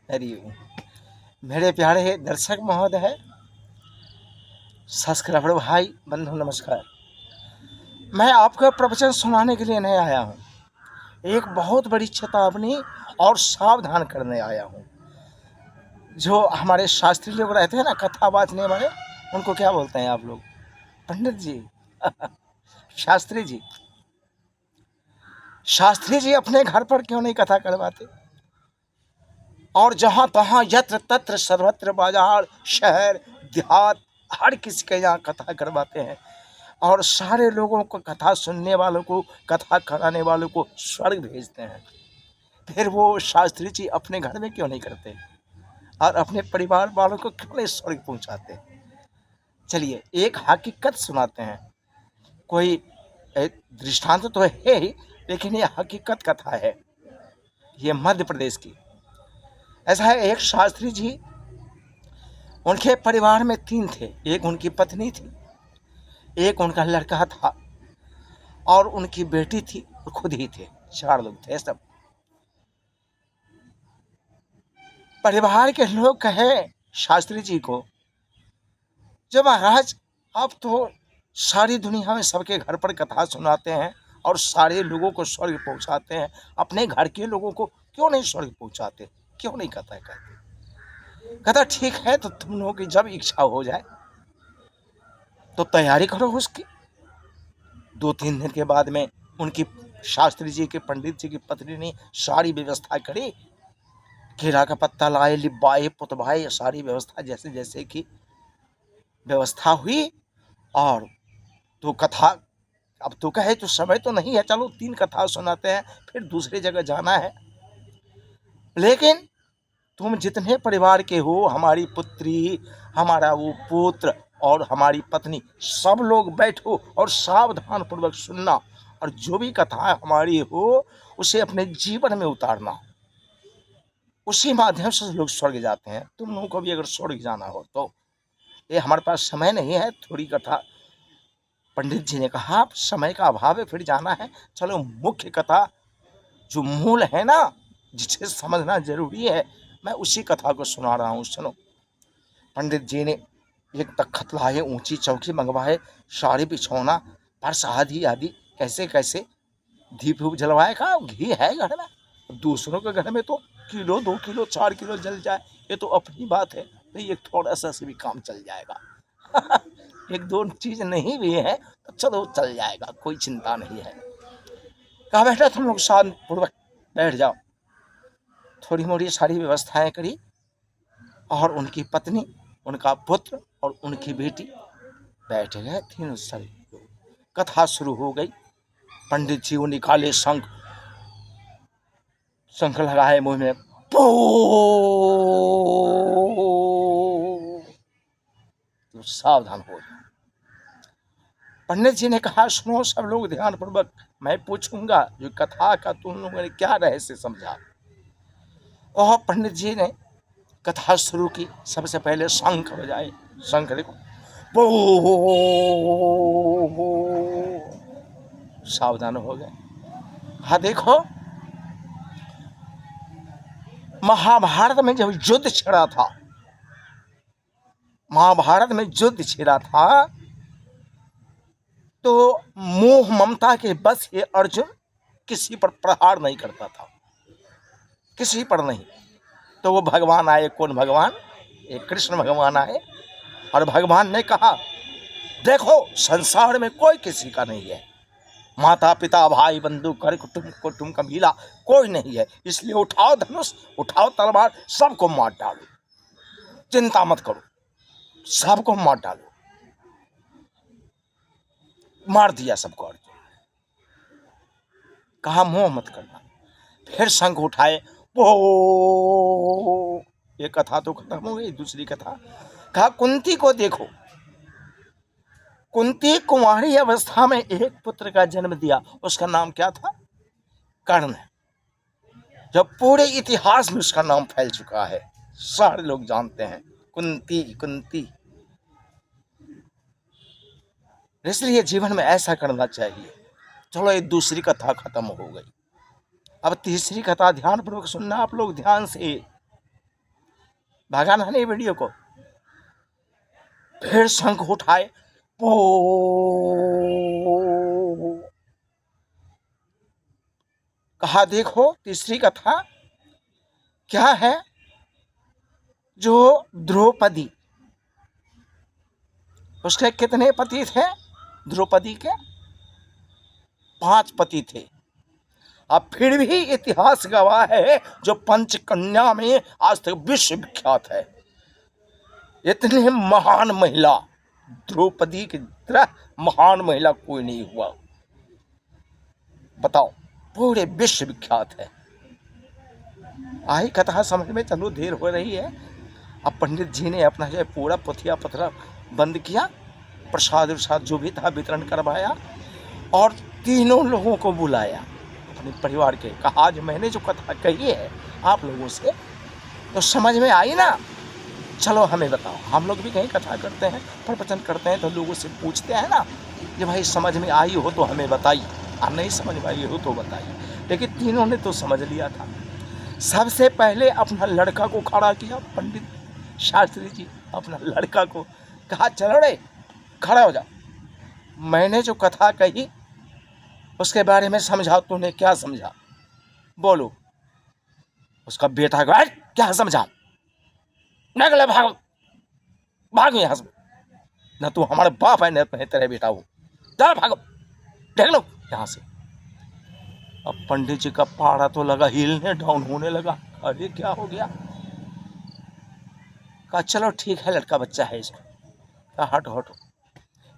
हरि ओम। मेरे प्यारे दर्शक महोदय, सब्सक्राइबर भाई बंधु नमस्कार। मैं आपको प्रवचन सुनाने के लिए नहीं आया हूँ, एक बहुत बड़ी चेतावनी और सावधान करने आया हूँ। जो हमारे शास्त्री लोग रहते हैं ना, कथा बांचने वाले, उनको क्या बोलते हैं आप लोग? पंडित जी। शास्त्री जी। शास्त्री जी अपने घर पर क्यों नहीं कथा करवाते? और जहाँ तहाँ यत्र तत्र सर्वत्र बाजार शहर देहात हर किसी के यहाँ कथा करवाते हैं और सारे लोगों को, कथा सुनने वालों को, कथा कराने वालों को स्वर्ग भेजते हैं। फिर वो शास्त्री जी अपने घर में क्यों नहीं करते और अपने परिवार वालों को क्यों नहीं स्वर्ग पहुंचाते? चलिए एक हकीकत सुनाते हैं। कोई दृष्टांत तो है ही, लेकिन ये हकीकत कथा है, ये मध्य प्रदेश की। ऐसा है, एक शास्त्री जी, उनके परिवार में 3 थे। एक उनकी पत्नी थी, एक उनका लड़का था और उनकी बेटी थी और खुद ही थे। 4 लोग थे सब। परिवार के लोग कहे शास्त्री जी को, जब महाराज आप तो सारी दुनिया में सबके घर पर कथा सुनाते हैं और सारे लोगों को स्वर्ग पहुंचाते हैं, अपने घर के लोगों को क्यों नहीं स्वर्ग पहुंचाते? क्यों नहीं कथा कहते? कहता ठीक है, तो तुम लोगों की जब इच्छा हो जाए तो तैयारी करो उसकी। 2-3 दिन के बाद में उनकी शास्त्री जी के, पंडित जी की पत्नी ने सारी व्यवस्था करी। केला का पत्ता लाए, लिब्बाए, पुतवाए, सारी व्यवस्था जैसे जैसे की व्यवस्था हुई। और तो कथा, अब तो कहे तो समय तो नहीं है, चलो 3 कथा सुनाते हैं, फिर दूसरी जगह जाना है। लेकिन तुम जितने परिवार के हो, हमारी पुत्री, हमारा वो पुत्र और हमारी पत्नी, सब लोग बैठो और सावधान पूर्वक सुनना, और जो भी कथा हमारी हो उसे अपने जीवन में उतारना। उसी माध्यम से लोग स्वर्ग जाते हैं। तुम लोगों को भी अगर स्वर्ग जाना हो तो, ये हमारे पास समय नहीं है, थोड़ी कथा। पंडित जी ने कहा समय का अभाव है, फिर जाना है, चलो मुख्य कथा जो मूल है ना, जिसे समझना जरूरी है, मैं उसी कथा को सुना रहा हूँ, सुनो। पंडित जी ने एक तख्त लाए, ऊंची चौकी मंगवाए, साड़ी बिछौना, फर्श आदि आदि, कैसे कैसे दीप उप जलवाए। का घी है घर में, दूसरों के घर में तो किलो 2 किलो 4 किलो जल जाए, ये तो अपनी बात है, तो ये थोड़ा सा से भी काम चल जाएगा। 1-2 चीज नहीं भी है तो चलो चल जाएगा, कोई चिंता नहीं है। कहा बेटा तुम लोग शांत पूर्वक बैठ जाओ। थोड़ी मोड़ी सारी व्यवस्थाएं करी और उनकी पत्नी, उनका पुत्र और उनकी बेटी बैठ गए, 3 सभी लोग। कथा शुरू हो गई। पंडित जी वो निकाले शंख, शंख लगाए मुंह में, तो सावधान हो जाओ। पंडित जी ने कहा सुनो सब लोग ध्यान पूर्वक, मैं पूछूंगा जो कथा का तुम लोगों ने क्या रहस्य समझा। और पंडित जी ने कथा शुरू की। सबसे पहले शंख बजाए, शंख देखो, सावधान हो गए। हाँ देखो, महाभारत में जब युद्ध छिड़ा था, महाभारत में युद्ध छिड़ा था, तो मोह ममता के बस ये अर्जुन किसी पर प्रहार नहीं करता था, किसी पर नहीं। तो वो भगवान आए, कौन भगवान? एक कृष्ण भगवान आए और भगवान ने कहा देखो संसार में कोई किसी का नहीं है, माता पिता भाई बंधु कर कुटुंब कुटुंब कबीला कोई नहीं है, इसलिए उठाओ धनुष, उठाओ तलवार, सबको मार डालो, चिंता मत करो, सबको मार डालो। मार दिया सबको अर्जुन। कहा मोह मत करना। फिर शंख उठाए, वो ये कथा तो खत्म हो गई। दूसरी कथा, कहा कुंती को देखो, कुंती कुंवारी अवस्था में एक पुत्र का जन्म दिया, उसका नाम क्या था? कर्ण। जब पूरे इतिहास में उसका नाम फैल चुका है, सारे लोग जानते हैं, कुंती कुंती। इसलिए जीवन में ऐसा करना चाहिए। चलो ये दूसरी कथा खत्म हो गई। अब तीसरी कथा ध्यान पूर्वक सुनना आप लोग ध्यान से। भगाना नहीं वीडियो को। फिर शंख उठाए, पो, कहा देखो तीसरी कथा क्या है। जो द्रौपदी, उसके कितने पति थे? द्रौपदी के 5 पति थे। अब फिर भी इतिहास गवाह है, जो पंचकन्या में आज तक विश्व विख्यात है। इतनी महान महिला, द्रौपदी की तरह महान महिला कोई नहीं हुआ। बताओ, पूरे विश्व विख्यात है। आई कथा समझ में, चलो देर हो रही है। अब पंडित जी ने अपना जो पूरा पोथिया पथरा बंद किया, प्रसाद उसाद जो भी था वितरण करवाया, और तीनों लोगों को बुलाया अपने परिवार के। कहा आज मैंने जो कथा कही है आप लोगों से, तो समझ में आई ना? चलो हमें बताओ। हम लोग भी कहीं कथा करते हैं, प्रवचन करते हैं, तो लोगों से पूछते हैं ना कि भाई समझ में आई हो तो हमें बताइए, और नहीं समझ में आई हो तो बताइए। लेकिन तीनों ने तो समझ लिया था। सबसे पहले अपना लड़का को खड़ा किया पंडित शास्त्री जी, अपना लड़का को कहा चलो रे खड़ा हो जा, मैंने जो कथा कही उसके बारे में समझाओ, तूने क्या समझा बोलो। उसका बेटा कहा क्या समझा, निकले भागो, भागो यहाँ से, न तू हमारे बाप है न मैं तेरे बेटा हूँ, चल भागो, देख लो यहाँ से। अब पंडित जी का पारा तो लगा हिलने, डाउन होने लगा। अरे क्या हो गया? कहा चलो ठीक है, लड़का बच्चा है इसका, कहा हटो हटो।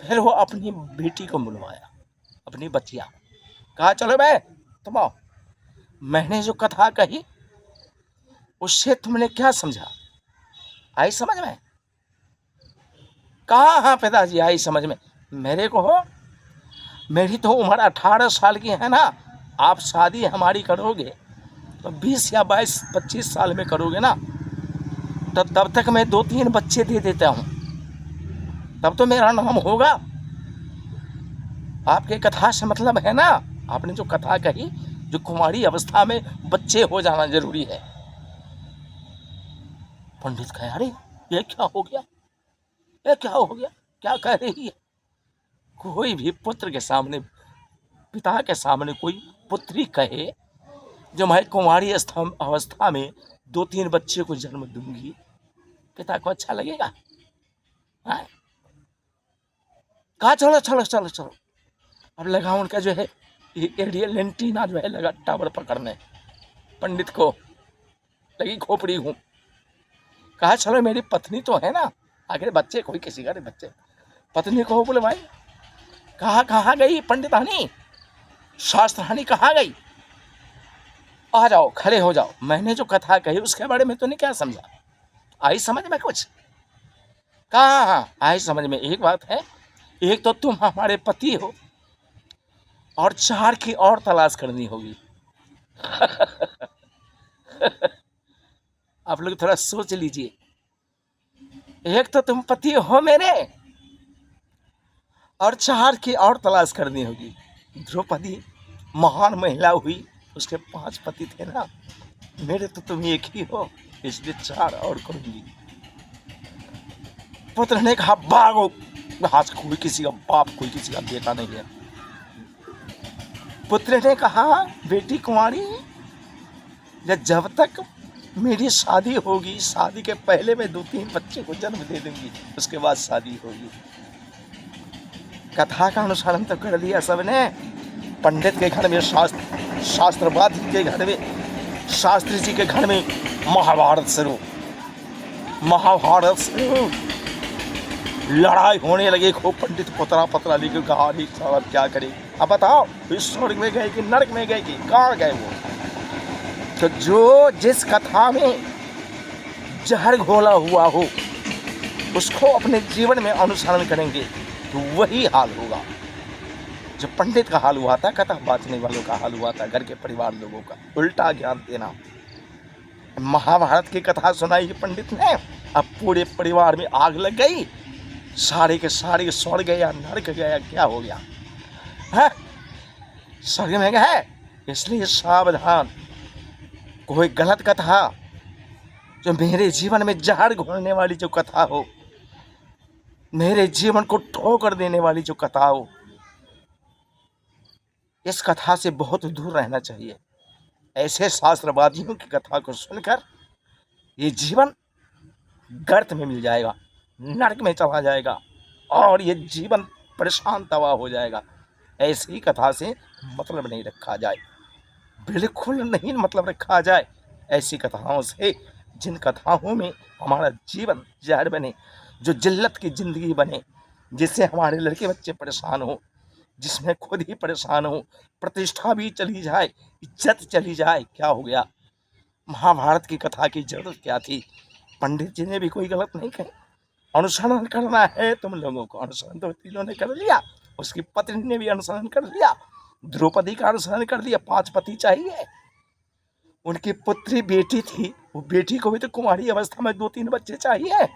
फिर वो अपनी बेटी को बुलवाया, अपनी बच्चिया, कहा चलो बे तुम आओ, मैंने जो कथा कही उससे तुमने क्या समझा, आई समझ में? कहा हाँ पिताजी आई समझ में। मेरे को हो, मेरी तो उम्र 18 साल की है ना, आप शादी हमारी करोगे तो 20 या 22-25 साल में करोगे ना, तो तब तक मैं 2-3 बच्चे दे देता हूँ, तब तो मेरा नाम होगा। आपके कथा से मतलब है ना, आपने जो कथा कही, जो कुमारी अवस्था में बच्चे हो जाना जरूरी है। पंडित कहे अरे ये क्या हो गया, ये क्या हो गया, क्या कह रही है? कोई भी पुत्र के सामने, पिता के सामने कोई पुत्री कहे जो मैं कुमारी अवस्था में 2-3 बच्चे को जन्म दूंगी, पिता को अच्छा लगेगा? कहा चलो चलो चलो चलो। अब लगा उनका जो है एरियल एंटीना जो है लगा टावर पकड़ने, पंडित को लगी खोपड़ी घूम। कहा चलो मेरी पत्नी तो है ना, आखिर बच्चे कोई किसी का नहीं बच्चे, पत्नी को बोले भाई कहाँ गई पंडितानी, शास्त्रानी कहाँ गई, आ जाओ खड़े हो जाओ, मैंने जो कथा कही उसके बारे में तूने क्या समझा, आई समझ में कुछ? कहा हाँ आई समझ में। एक बात है, एक तो तुम हमारे पति हो, और 4 की और तलाश करनी होगी। आप लोग थोड़ा सोच लीजिए, एक तो तुम पति हो मेरे, और 4 की और तलाश करनी होगी। द्रौपदी महान महिला हुई, उसके 5 पति थे ना, मेरे तो तुम एक ही हो, इसलिए 4 और करूंगी। पुत्र ने कहा भागो, आज कोई किसी का बाप, कोई किसी का बेटा नहीं है। पुत्र ने कहा बेटी कुंवारी, जब तक मेरी शादी होगी, शादी के पहले मैं 2-3 बच्चे को जन्म दे दूंगी, उसके बाद शादी होगी। कथा का अनुसरण तो कर लिया सबने। पंडित के घर में शास्त्रवादी के घर में, शास्त्री जी के घर में महाभारत शुरू, लड़ाई होने लगी खूब। पंडित पतरा लेकर कहा साहब क्या करे, अब बताओ स्वर्ग में गए कि नरक में गए कि कहाँ गए वो? तो जो जिस कथा में जहर घोला हुआ हो उसको अपने जीवन में अनुसरण करेंगे तो वही हाल होगा जो पंडित का हाल हुआ था, कथा बांटने वालों का हाल हुआ था, घर के परिवार लोगों का। उल्टा ज्ञान देना। महाभारत की कथा सुनाई पंडित ने, अब पूरे परिवार में आग लग गई, सारे के सारे स्वर्ग गया, नरक गया, क्या हो गया है? स्वर्ग में गए। इसलिए सावधान, कोई गलत कथा जो मेरे जीवन में जहर घोलने वाली जो कथा हो, मेरे जीवन को ठोकर देने वाली जो कथा हो, इस कथा से बहुत दूर रहना चाहिए। ऐसे शास्त्रवादियों की कथा को सुनकर ये जीवन गर्त में मिल जाएगा, नरक में चला जाएगा और ये जीवन परेशान तबाह हो जाएगा। ऐसी कथा से मतलब नहीं रखा जाए, बिल्कुल नहीं मतलब रखा जाए ऐसी कथाओं से, जिन कथाओं में हमारा जीवन जहर बने, जो जिल्लत की ज़िंदगी बने, जिससे हमारे लड़के बच्चे परेशान हो, जिसमें खुद ही परेशान हो, प्रतिष्ठा भी चली जाए, इज्जत चली जाए। क्या हो गया? महाभारत की कथा की जरूरत क्या थी? पंडित जी ने भी कोई गलत नहीं कही। अनुसरण करना है तुम लोगों को, अनुसरण तो तीनों ने कर लिया, उसकी पत्नी ने भी अनुसरण कर लिया, द्रौपदी का अनुसरण कर लिया। 5 पति चाहिए, उनकी पुत्री बेटी थी, वो बेटी को भी तो कुमारी अवस्था में 2-3 बच्चे चाहिए।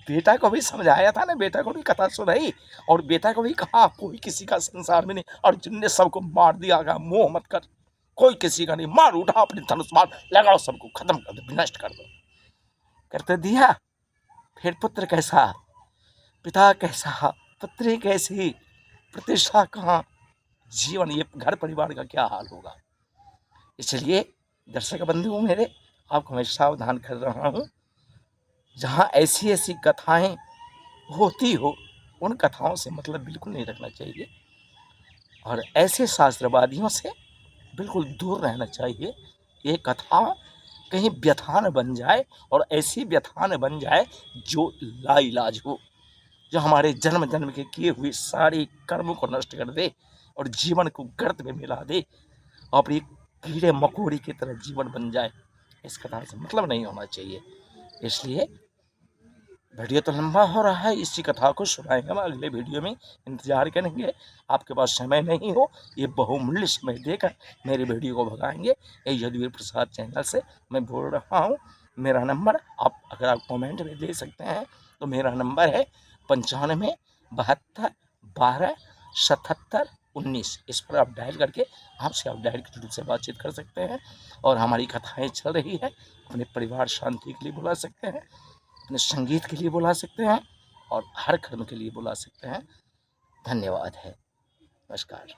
बेटा को भी समझाया था ना, बेटा को भी कथा सुनाई और बेटा को भी कहा कोई किसी का संसार में नहीं। अर्जुन ने सबको मार दिया, मोह मत कर, कोई किसी का नहीं, मार उठा अपने धनुष मार लगाओ, सबको खत्म कर दो, विनष्ट कर दो। करते दिया। फिर पुत्र कैसा, पिता कैसा, पुत्री कैसी, प्रतिष्ठा कहाँ, जीवन, ये घर परिवार का क्या हाल होगा। इसलिए दर्शक बंधुओं मेरे, आपको मैं सावधान कर रहा हूँ, जहाँ ऐसी ऐसी कथाएं होती हो, उन कथाओं से मतलब बिल्कुल नहीं रखना चाहिए और ऐसे शास्त्रवादियों से बिल्कुल दूर रहना चाहिए। ये कथा कहीं व्यथा न बन जाए और ऐसी व्यथा न बन जाए जो लाइलाज हो, जो हमारे जन्म जन्म के किए हुए सारे कर्मों को नष्ट कर दे और जीवन को गर्त में मिला दे और एक कीड़े मकोड़ी की तरह जीवन बन जाए। इस कथा से मतलब नहीं होना चाहिए। इसलिए वीडियो तो लंबा हो रहा है, इसी कथा को सुनाएंगे हम अगले वीडियो में, इंतजार करेंगे। आपके पास समय नहीं हो, ये बहुमूल्य समय देकर मेरे वीडियो को भगाएंगे। ये यदुवीर प्रसाद चैनल से मैं बोल रहा हूँ। मेरा नंबर आप अगर आप कमेंट में दे सकते हैं तो मेरा नंबर है 95 72 12 77 19। इस पर आप डायल करके आपसे आप डायरेक्ट रूप से बातचीत कर सकते हैं और हमारी कथाएँ चल रही है। अपने परिवार शांति के लिए बुला सकते हैं, अपने संगीत के लिए बुला सकते हैं और हर कर्म के लिए बुला सकते हैं। धन्यवाद है, नमस्कार।